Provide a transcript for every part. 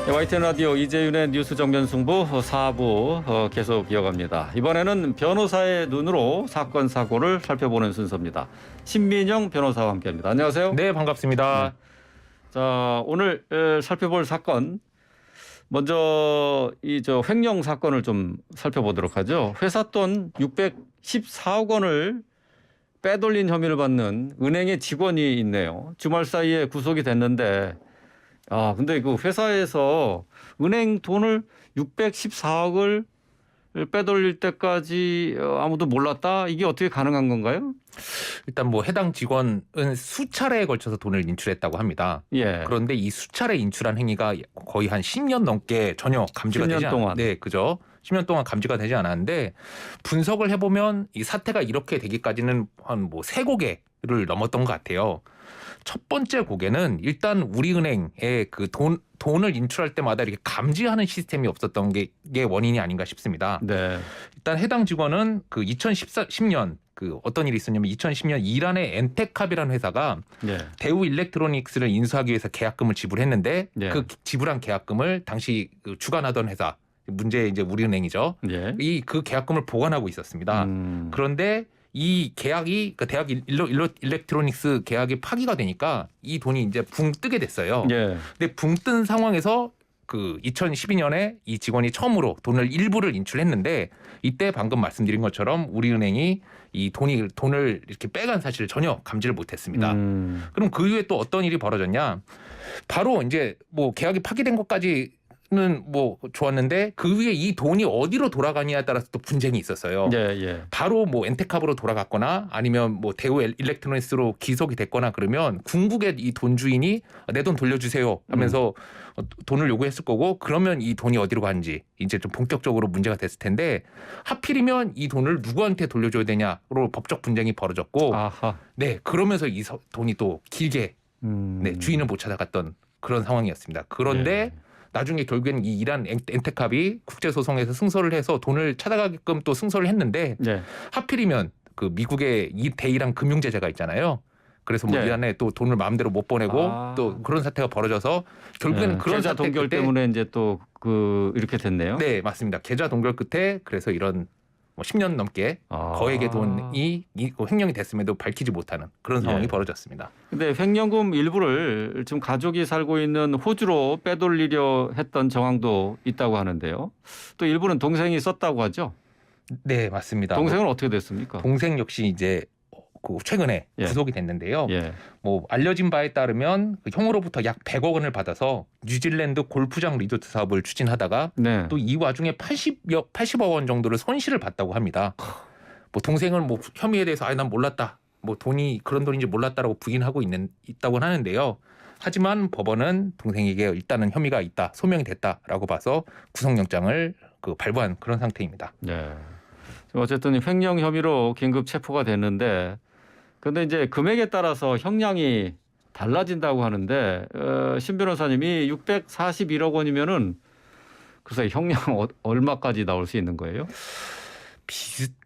네, YTN 라디오 이재윤의 뉴스 정면 승부 4부 계속 이어갑니다. 이번에는 변호사의 눈으로 사건 사고를 살펴보는 순서입니다. 신민영 변호사와 함께합니다. 안녕하세요. 네, 반갑습니다. 자, 오늘 살펴볼 사건 먼저 저 횡령 사건을 좀 살펴보도록 하죠. 회사 돈 614억 원을 빼돌린 혐의를 받는 은행의 직원이 있네요. 주말 사이에 구속이 됐는데 근데 그 회사에서 은행 돈을 614억을 빼돌릴 때까지 아무도 몰랐다? 이게 어떻게 가능한 건가요? 일단 뭐 해당 직원은 수차례에 걸쳐서 돈을 인출했다고 합니다. 예. 그런데 이 수차례 인출한 행위가 거의 한 10년 넘게 전혀 감지가 10년 되지 동안. 네, 그죠. 10년 동안 감지가 되지 않았는데 분석을 해보면 이 사태가 이렇게 되기까지는 한 뭐 세 고개를 넘었던 것 같아요. 첫 번째 고개는 일단 우리은행에 그 돈을 인출할 때마다 이렇게 감지하는 시스템이 없었던 게 원인이 아닌가 싶습니다. 네. 일단 해당 직원은 그 2010년 그 어떤 일이 있었냐면 2010년 이란의 엔테캅이라는 회사가 예. 대우 일렉트로닉스를 인수하기 위해서 계약금을 지불했는데 예. 그 지불한 계약금을 당시 그 주관하던 회사 문제 이제 우리은행이죠. 예. 그 계약금을 보관하고 있었습니다. 그런데 이 계약이 그 대학 일렉트로닉스 계약이 파기가 되니까 이 돈이 이제 붕 뜨게 됐어요. 예. 근데 붕 뜬 상황에서 그 2012년에 이 직원이 처음으로 돈을 일부를 인출했는데 이때 방금 말씀드린 것처럼 우리은행이 이 돈을 이렇게 빼간 사실을 전혀 감지를 못했습니다. 그럼 그 이후에 또 어떤 일이 벌어졌냐? 바로 이제 뭐 계약이 파기된 것까지는 뭐 좋았는데 그 위에 이 돈이 어디로 돌아가냐에 따라서 또 분쟁이 있었어요. 예. 예. 바로 뭐 엔테캅으로 돌아갔거나 아니면 뭐 대우 일렉트로닉스로 기속이 됐거나 그러면 궁극의 이 돈 주인이 내 돈 돌려주세요 하면서 돈을 요구했을 거고 그러면 이 돈이 어디로 가는지 이제 좀 본격적으로 문제가 됐을 텐데 하필이면 이 돈을 누구한테 돌려줘야 되냐로 법적 분쟁이 벌어졌고 아하. 네 그러면서 이 돈이 또 길게 네, 주인을 못 찾아갔던 그런 상황이었습니다. 그런데 예. 나중에 결국에는 이 이란 엔테캅이 국제소송에서 승소를 해서 돈을 찾아가게끔 또 승소를 했는데 예. 하필이면 그 미국의 이 대이란 금융제재가 있잖아요. 그래서 뭐 예. 이란에 또 돈을 마음대로 못 보내고 아. 또 그런 사태가 벌어져서 결국에는 그런 계좌 사태 동결 끝에 때문에 이제 또 이렇게 됐네요. 네 맞습니다. 계좌 동결 끝에 그래서 이런 뭐 10년 넘게 거액의 돈이 횡령이 됐음에도 밝히지 못하는 그런 상황이 예. 벌어졌습니다. 근데 횡령금 일부를 지금 가족이 살고 있는 호주로 빼돌리려 했던 정황도 있다고 하는데요. 또 일부는 동생이 썼다고 하죠. 네 맞습니다. 동생은 어떻게 됐습니까? 동생 역시 이제 그 최근에 예. 구속이 됐는데요. 예. 뭐 알려진 바에 따르면 그 형으로부터 약 100억 원을 받아서 뉴질랜드 골프장 리조트 사업을 추진하다가 네. 또 이 와중에 80억 원 정도를 손실을 봤다고 합니다. 뭐 동생은 뭐 혐의에 대해서 난 몰랐다. 뭐 돈이 그런 돈인지 몰랐다라고 부인하고 있다고 하는데요. 하지만 법원은 동생에게 일단은 혐의가 있다, 소명이 됐다라고 봐서 구속영장을 발부한 그런 상태입니다. 네. 어쨌든 횡령 혐의로 긴급 체포가 됐는데, 근데 이제 금액에 따라서 형량이 달라진다고 하는데 신 변호사님이 641억 원이면은 글쎄 형량 얼마까지 나올 수 있는 거예요?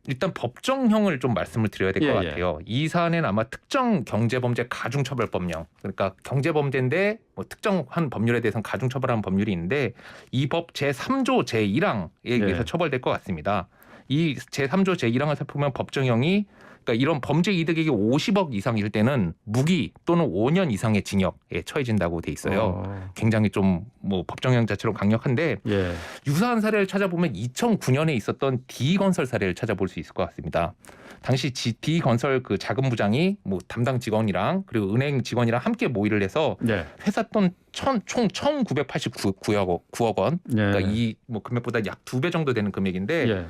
일단 법정형을 좀 말씀을 드려야 될 것 예, 예. 같아요. 이 사안에는 아마 특정 경제범죄 가중처벌법령, 그러니까 경제범죄인데 뭐 특정한 법률에 대해서는 가중처벌하는 법률이 있는데 이 법 제3조 제1항에 의해서 예. 처벌될 것 같습니다. 이 제3조 제1항을 살펴보면 법정형이 그러니까 이런 범죄 이득액이 50억 이상일 때는 무기 또는 5년 이상의 징역에 처해진다고 돼 있어요. 굉장히 좀 뭐 법정형 자체로 강력한데 예. 유사한 사례를 찾아보면 2009년에 있었던 D건설 사례를 찾아볼 수 있을 것 같습니다. 당시 D건설 그 자금 부장이 뭐 담당 직원이랑 그리고 은행 직원이랑 함께 모의를 해서 예. 회사 돈 총 1,989억 원. 예. 그러니까 이 뭐 금액보다 약 2배 정도 되는 금액인데 예.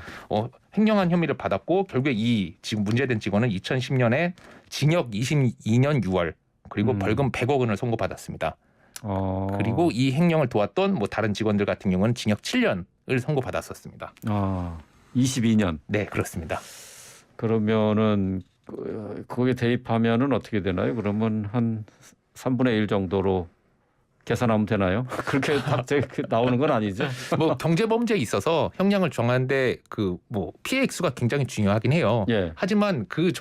횡령한 혐의를 받았고 결국에 이 지금 문제된 직원은 2010년에 징역 22년 6월 그리고 벌금 100억 원을 선고받았습니다. 그리고 이 횡령을 도왔던 뭐 다른 직원들 같은 경우는 징역 7년을 선고받았었습니다. 22년. 네, 그렇습니다. 그러면은 거기에 대입하면은 어떻게 되나요? 그러면 한 3분의 1 정도로 계산하면 되나요? 그렇게 갑자기 나오는 건 아니죠? 뭐 경제범죄에 있어서 형량을 정하는데 그 뭐 피해 액수가 굉장히 중요하긴 해요. 예. 하지만 그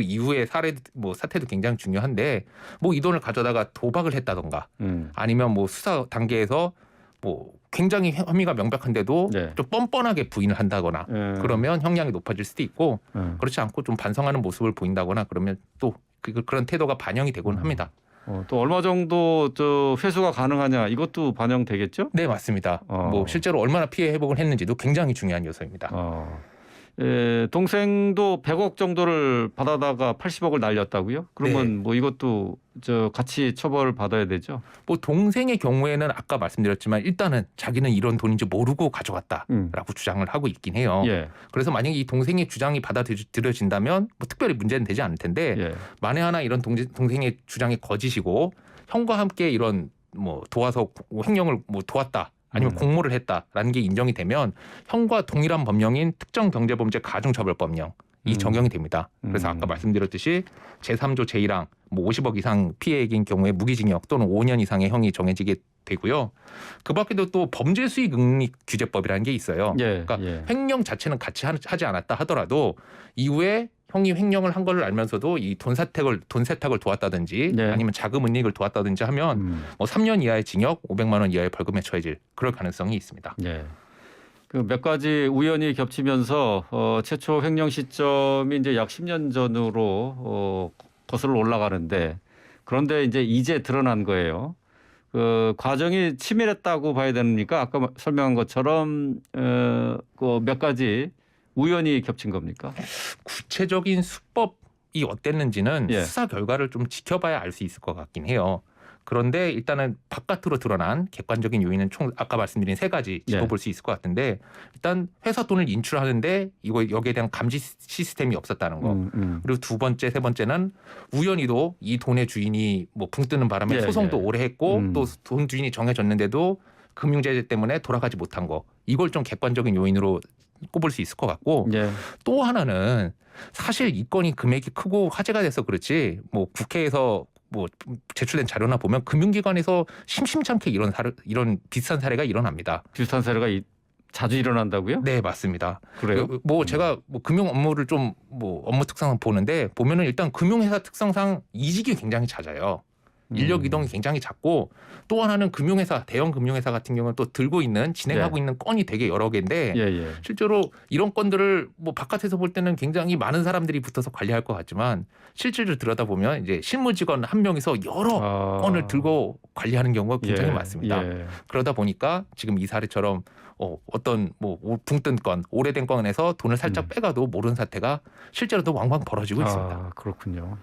이후의 사태도 굉장히 중요한데 뭐 이 돈을 가져다가 도박을 했다던가 아니면 뭐 수사 단계에서 뭐 굉장히 혐의가 명백한데도 네. 좀 뻔뻔하게 부인을 한다거나 그러면 형량이 높아질 수도 있고 그렇지 않고 좀 반성하는 모습을 보인다거나 그러면 또 그런 태도가 반영이 되곤 합니다. 또 얼마 정도 회수가 가능하냐 이것도 반영되겠죠? 네, 맞습니다. 뭐 실제로 얼마나 피해 회복을 했는지도 굉장히 중요한 요소입니다. 동생도 100억 정도를 받아다가 80억을 날렸다고요? 그러면 네. 뭐 이것도 같이 처벌을 받아야 되죠? 뭐 동생의 경우에는 아까 말씀드렸지만 일단은 자기는 이런 돈인지 모르고 가져갔다라고 주장을 하고 있긴 해요. 예. 그래서 만약에 이 동생의 주장이 받아들여진다면 뭐 특별히 문제는 되지 않을 텐데 예. 만에 하나 이런 동생의 주장이 거짓이고 형과 함께 이런 뭐 도와서 횡령을 뭐 도왔다. 아니면 공모를 했다라는 게 인정이 되면 형과 동일한 법령인 특정경제범죄 가중처벌법령 이 적용이 됩니다. 그래서 아까 말씀드렸듯이 제3조 제1항 뭐 50억 이상 피해액인 경우에 무기징역 또는 5년 이상의 형이 정해지게 되고요. 그 밖에도 또 범죄 수익 응익 규제법이라는 게 있어요. 그러니까 횡령 자체는 같이 하지 않았다 하더라도 이후에 형이 횡령을 한 걸 알면서도 이 돈 세탁을 도왔다든지 아니면 자금 은닉을 도왔다든지 하면 뭐 3년 이하의 징역, 500만 원 이하의 벌금에 처해질 그럴 가능성이 있습니다. 그 몇 가지 우연히 겹치면서 최초 횡령 시점이 이제 약 10년 전으로 거슬러 올라가는데 그런데 이제 드러난 거예요. 그 과정이 치밀했다고 봐야 되니까 아까 설명한 것처럼 그 몇 가지 우연히 겹친 겁니까? 구체적인 수법이 어땠는지는 수사 결과를 좀 지켜봐야 알 수 있을 것 같긴 해요. 그런데 일단은 바깥으로 드러난 객관적인 요인은 총 아까 말씀드린 세 가지 짚어볼 수 있을 것 같은데 일단 회사 돈을 인출하는데 여기에 대한 감지 시스템이 없었다는 거. 그리고 두 번째, 세 번째는 우연히도 이 돈의 주인이 뭐 붕 뜨는 바람에 소송도 오래 했고 또 돈 주인이 정해졌는데도 금융제재 때문에 돌아가지 못한 거. 이걸 좀 객관적인 요인으로 꼽을 수 있을 것 같고 또 하나는 사실 이 건이 금액이 크고 화제가 돼서 그렇지 뭐 국회에서 뭐 제출된 자료나 보면 금융기관에서 심심찮게 이런 비슷한 사례가 일어납니다. 비슷한 사례가 자주 일어난다고요? 네, 맞습니다. 그래요? 뭐 제가 뭐 금융 업무를 좀 뭐 업무 특성상 보는데 보면은 일단 금융회사 특성상 이직이 굉장히 잦아요. 인력 이동이 굉장히 작고 또 하나는 금융회사, 대형 금융회사 같은 경우는 또 진행하고 있는 건이 되게 여러 개인데 실제로 이런 건들을 뭐 바깥에서 볼 때는 굉장히 많은 사람들이 붙어서 관리할 것 같지만 실제로 들여다보면 이제 실무직원 한 명이서 여러 건을 들고 관리하는 경우가 굉장히 많습니다. 그러다 보니까 지금 이 사례처럼 어떤 뭐 붕뜬 건, 오래된 건에서 돈을 살짝 빼가도 모르는 사태가 실제로도 왕왕 벌어지고 있습니다. 그렇군요.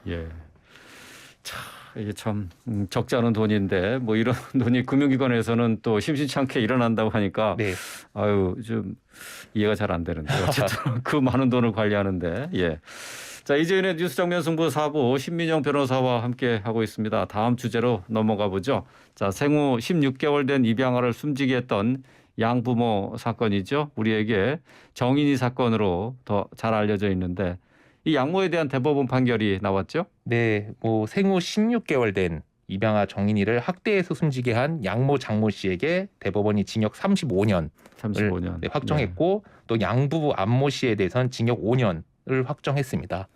이게 참 적지 않은 돈인데 뭐 이런 돈이 금융기관에서는 또 심심치 않게 일어난다고 하니까 좀 이해가 잘 안 되는데 어쨌든 그 많은 돈을 관리하는데 자, 이재윤의 뉴스 정면 승부 4부 신민영 변호사와 함께 하고 있습니다. 다음 주제로 넘어가 보죠. 자, 생후 16개월 된 입양아를 숨지게 했던 양부모 사건이죠. 우리에게 정인이 사건으로 더 잘 알려져 있는데 이 양모에 대한 대법원 판결이 나왔죠? 네, 뭐 생후 16개월 된 입양아 정인이를 학대해서 숨지게 한 양모 장모 씨에게 대법원이 징역 35년을 확정했고 또 양부부 안모 씨에 대해서는 징역 5년을 확정했습니다.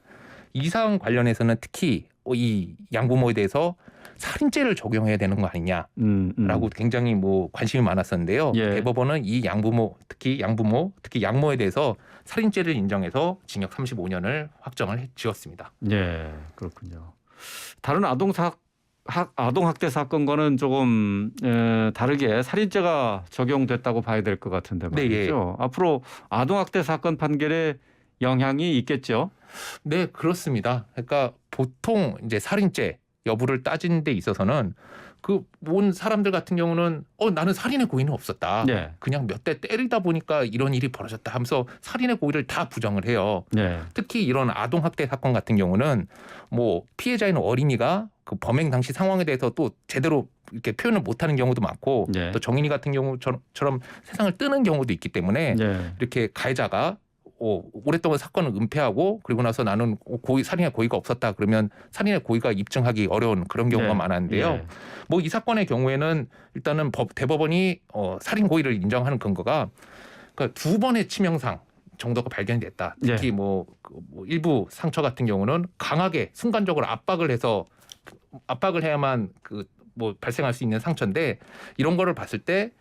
이 사안 관련해서는 특히 이 양부모에 대해서 살인죄를 적용해야 되는 거 아니냐라고 굉장히 뭐 관심이 많았었는데요. 대법원은 이 특히 양모에 대해서 살인죄를 인정해서 징역 35년을 확정을 지었습니다. 그렇군요. 다른 아동학대 사건과는 조금 다르게 살인죄가 적용됐다고 봐야 될 것 같은데 말이죠. 앞으로 아동학대 사건 판결에 영향이 있겠죠? 네, 그렇습니다. 그러니까 보통 이제 살인죄 여부를 따지는 데 있어서는 그 온 사람들 같은 경우는 나는 살인의 고의는 없었다. 그냥 몇 대 때리다 보니까 이런 일이 벌어졌다 하면서 살인의 고의를 다 부정을 해요. 특히 이런 아동학대 사건 같은 경우는 뭐 피해자인 어린이가 그 범행 당시 상황에 대해서 또 제대로 이렇게 표현을 못하는 경우도 많고 또 정인이 같은 경우처럼 세상을 뜨는 경우도 있기 때문에 이렇게 가해자가 오랫동안 사건을 은폐하고 그리고 나서 나는 살인의 고의가 없었다 그러면 살인의 고의가 입증하기 어려운 그런 경우가 많았는데요. 뭐 이 사건의 경우에는 일단은 대법원이 살인 고의를 인정하는 근거가 그러니까 2번의 치명상 정도가 발견됐다. 특히 뭐 일부 상처 같은 경우는 강하게 순간적으로 압박을 해야만 뭐 발생할 수 있는 상처인데 이런 거를 봤을 때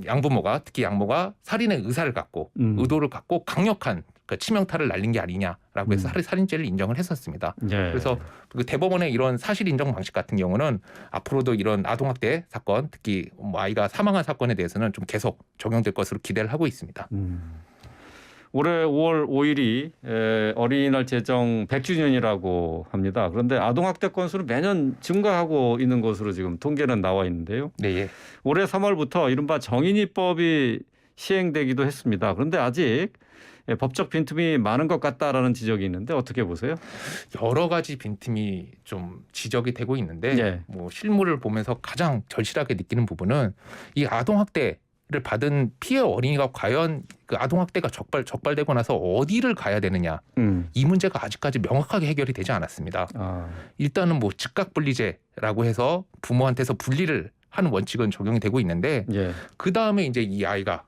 양부모가 특히 양모가 살인의 의사를 갖고 의도를 갖고 강력한 그 치명타를 날린 게 아니냐라고 해서 살인죄를 인정을 했었습니다. 예. 그래서 그 대법원의 이런 사실 인정 방식 같은 경우는 앞으로도 이런 아동학대 사건, 특히 뭐 아이가 사망한 사건에 대해서는 좀 계속 적용될 것으로 기대를 하고 있습니다. 올해 5월 5일이 어린이날 제정 100주년이라고 합니다. 그런데 아동학대 건수는 매년 증가하고 있는 것으로 지금 통계는 나와 있는데요. 네, 예. 올해 3월부터 이른바 정인이법이 시행되기도 했습니다. 그런데 아직 법적 빈틈이 많은 것 같다라는 지적이 있는데 어떻게 보세요? 여러 가지 빈틈이 좀 지적이 되고 있는데 예. 뭐 실무를 보면서 가장 절실하게 느끼는 부분은 이 아동학대를 받은 피해 어린이가 과연 그 아동학대가 적발되고 나서 어디를 가야 되느냐 이 문제가 아직까지 명확하게 해결이 되지 않았습니다. 일단은 뭐 즉각분리제라고 해서 부모한테서 분리를 하는 원칙은 적용이 되고 있는데 예. 그 다음에 이제 이 아이가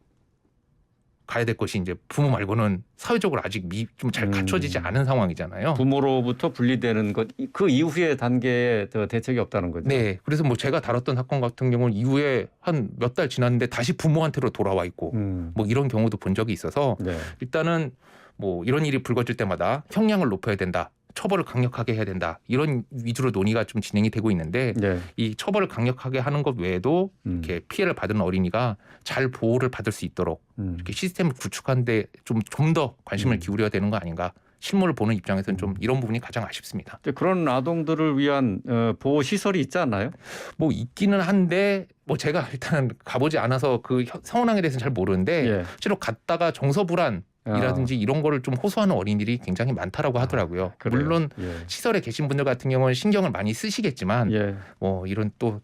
가야 될 것이 이제 부모 말고는 사회적으로 아직 좀 잘 갖춰지지 않은 상황이잖아요. 부모로부터 분리되는 것 그 이후의 단계에 더 대책이 없다는 거죠. 네, 그래서 뭐 제가 다뤘던 사건 같은 경우는 이후에 한 몇 달 지났는데 다시 부모한테로 돌아와 있고 뭐 이런 경우도 본 적이 있어서 네. 일단은 뭐 이런 일이 불거질 때마다 형량을 높여야 된다. 처벌을 강력하게 해야 된다. 이런 위주로 논의가 좀 진행이 되고 있는데 네. 이 처벌을 강력하게 하는 것 외에도 이렇게 피해를 받은 어린이가 잘 보호를 받을 수 있도록 이렇게 시스템을 구축하는 데 좀 더 관심을 기울여야 되는 거 아닌가. 실무를 보는 입장에서는 좀 이런 부분이 가장 아쉽습니다. 그런 아동들을 위한 보호 시설이 있지 않나요? 뭐 있기는 한데 뭐 제가 일단 가보지 않아서 그 상황에 대해서는 잘 모르는데 예. 실제로 갔다가 정서불안 이라든지 이런 거를 좀 호소하는 어린이들이 굉장히 많다라고 하더라고요. 그래요? 물론 예. 시설에 계신 분들 같은 경우는 신경을 많이 쓰시겠지만 예. 뭐 이런 또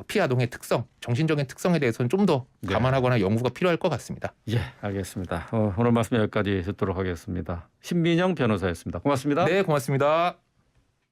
피해 아동의 특성, 정신적인 특성에 대해서는 좀 더 네. 감안하거나 연구가 필요할 것 같습니다. 예, 알겠습니다. 오늘 말씀 여기까지 듣도록 하겠습니다. 신민영 변호사였습니다. 고맙습니다. 네, 고맙습니다.